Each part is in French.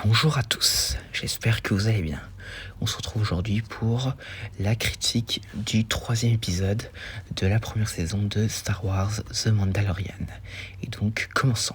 Bonjour à tous, j'espère que vous allez bien. On se retrouve aujourd'hui pour la critique du 3e épisode de la première saison de Star Wars The Mandalorian. Et donc, commençons.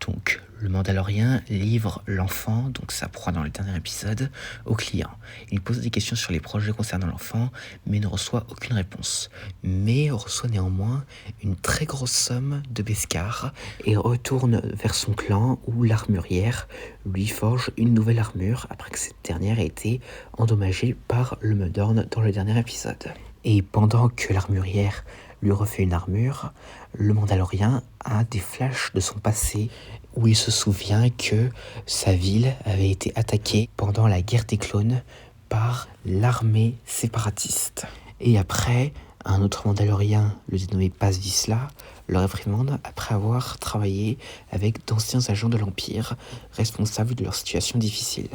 Donc, le Mandalorien livre l'enfant, donc sa proie dans le dernier épisode, au client. Il pose des questions sur les projets concernant l'enfant, mais ne reçoit aucune réponse. Mais reçoit néanmoins une très grosse somme de Beskar et retourne vers son clan où l'armurière lui forge une nouvelle armure après que cette dernière ait été endommagée par le Mudhorn dans le dernier épisode. Et pendant que l'armurière lui refait une armure, le Mandalorien a des flashs de son passé où il se souvient que sa ville avait été attaquée pendant la guerre des clones par l'armée séparatiste. Et après, un autre Mandalorien, le dénommé Paz Vizsla, le réprimande après avoir travaillé avec d'anciens agents de l'Empire responsables de leur situation difficile.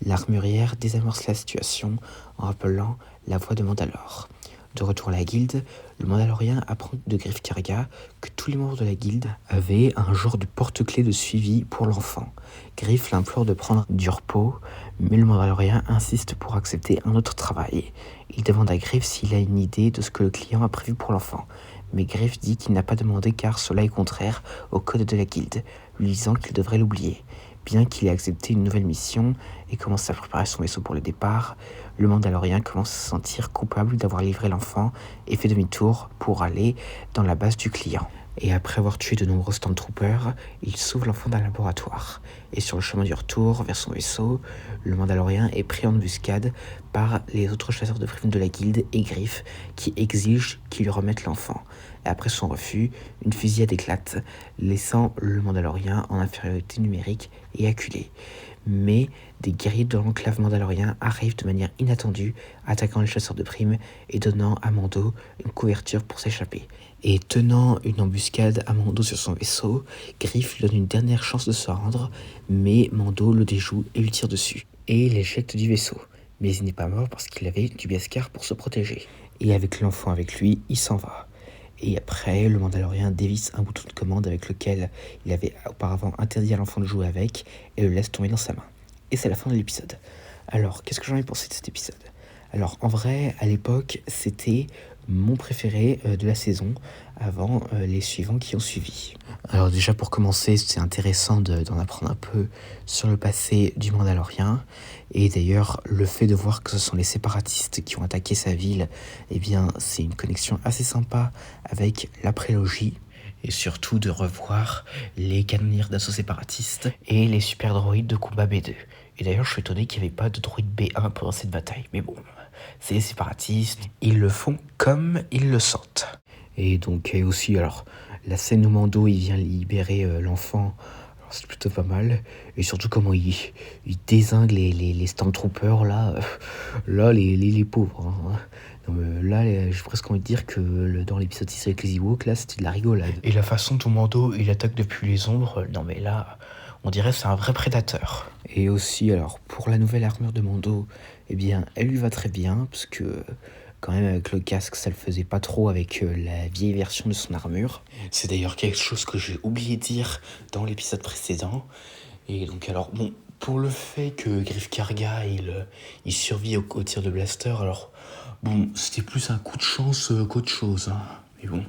L'armurière désamorce la situation en rappelant la voix de Mandalore. De retour à la guilde, le Mandalorien apprend de Greef Karga que tous les membres de la guilde avaient un genre de porte-clés de suivi pour l'enfant. Greef l'implore de prendre du repos, mais le Mandalorien insiste pour accepter un autre travail. Il demande à Greef s'il a une idée de ce que le client a prévu pour l'enfant. Mais Greef dit qu'il n'a pas demandé car cela est contraire au code de la guilde, lui disant qu'il devrait l'oublier. Bien qu'il ait accepté une nouvelle mission et commence à préparer son vaisseau pour le départ, le Mandalorien commence à se sentir coupable d'avoir livré l'enfant et fait demi-tour pour aller dans la base du client. Et après avoir tué de nombreux Stormtroopers, il sauve l'enfant d'un laboratoire. Et sur le chemin du retour vers son vaisseau, le Mandalorien est pris en embuscade par les autres chasseurs de primes de la guilde et Greef qui exigent qu'il lui remette l'enfant. Et après son refus, une fusillade éclate, laissant le Mandalorien en infériorité numérique et acculé. Mais des guerriers de l'enclave mandalorien arrivent de manière inattendue, attaquant les chasseurs de primes et donnant à Mando une couverture pour s'échapper. Et tenant une embuscade à Mando sur son vaisseau, Greef lui donne une dernière chance de se rendre, mais Mando le déjoue et lui tire dessus, et l'éjecte du vaisseau. Mais il n'est pas mort parce qu'il avait du Beskar pour se protéger. Et avec l'enfant avec lui, il s'en va. Et après, le Mandalorien dévisse un bouton de commande avec lequel il avait auparavant interdit à l'enfant de jouer avec et le laisse tomber dans sa main. Et c'est la fin de l'épisode. Alors, qu'est-ce que j'en ai pensé de cet épisode ? Alors, en vrai, à l'époque, c'était mon préféré de la saison avant les suivants qui ont suivi. Alors déjà, pour commencer, c'est intéressant d'en apprendre un peu sur le passé du Mandalorien. Et d'ailleurs, le fait de voir que ce sont les séparatistes qui ont attaqué sa ville, eh bien, c'est une connexion assez sympa avec la prélogie. Et surtout de revoir les canonnières d'assaut séparatistes et les super droïdes de combat B2. Et d'ailleurs, je suis étonné qu'il n'y avait pas de droïde B1 pendant cette bataille. Mais bon, c'est les séparatistes, ils le font comme ils le sentent. Et donc, et aussi, alors, la scène où Mando, il vient libérer l'enfant, c'est plutôt pas mal. Et surtout, comment il dézingue les Stormtroopers, là, les pauvres. Hein. Non, là, j'ai presque envie de dire que dans l'épisode 6 avec les Ewoks, là, c'était de la rigolade. Et la façon dont Mando, il attaque depuis les ombres, non mais là, on dirait que c'est un vrai prédateur. Et aussi, alors, pour la nouvelle armure de Mando, eh bien, elle lui va très bien, parce que quand même avec le casque, ça le faisait pas trop avec la vieille version de son armure. C'est d'ailleurs quelque chose que j'ai oublié de dire dans l'épisode précédent. Et donc alors, bon, pour le fait que Greef Karga, il survit au tir de blaster, alors, bon, c'était plus un coup de chance qu'autre chose, hein. Mais bon.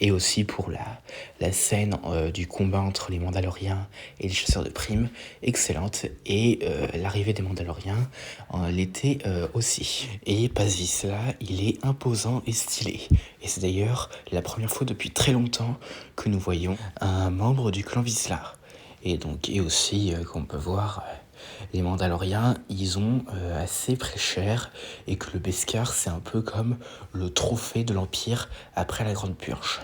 Et aussi pour la scène du combat entre les Mandaloriens et les chasseurs de primes, excellente. Et l'arrivée des Mandaloriens l'était aussi. Et Paz Vizsla, il est imposant et stylé. Et c'est d'ailleurs la première fois depuis très longtemps que nous voyons un membre du clan Vizsla. Et donc, et aussi, comme on peut voir, les Mandaloriens, ils ont assez très cher, et que le Beskar, c'est un peu comme le trophée de l'Empire après la Grande Purge.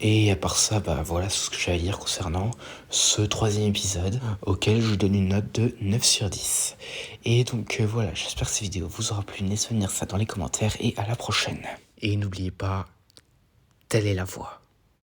Et à part ça, bah voilà ce que j'avais à dire concernant ce 3e épisode, auquel je donne une note de 9 sur 10. Et donc voilà, j'espère que cette vidéo vous aura plu, n'hésitez pas à venir ça dans les commentaires, et à la prochaine. Et n'oubliez pas, telle est la voie.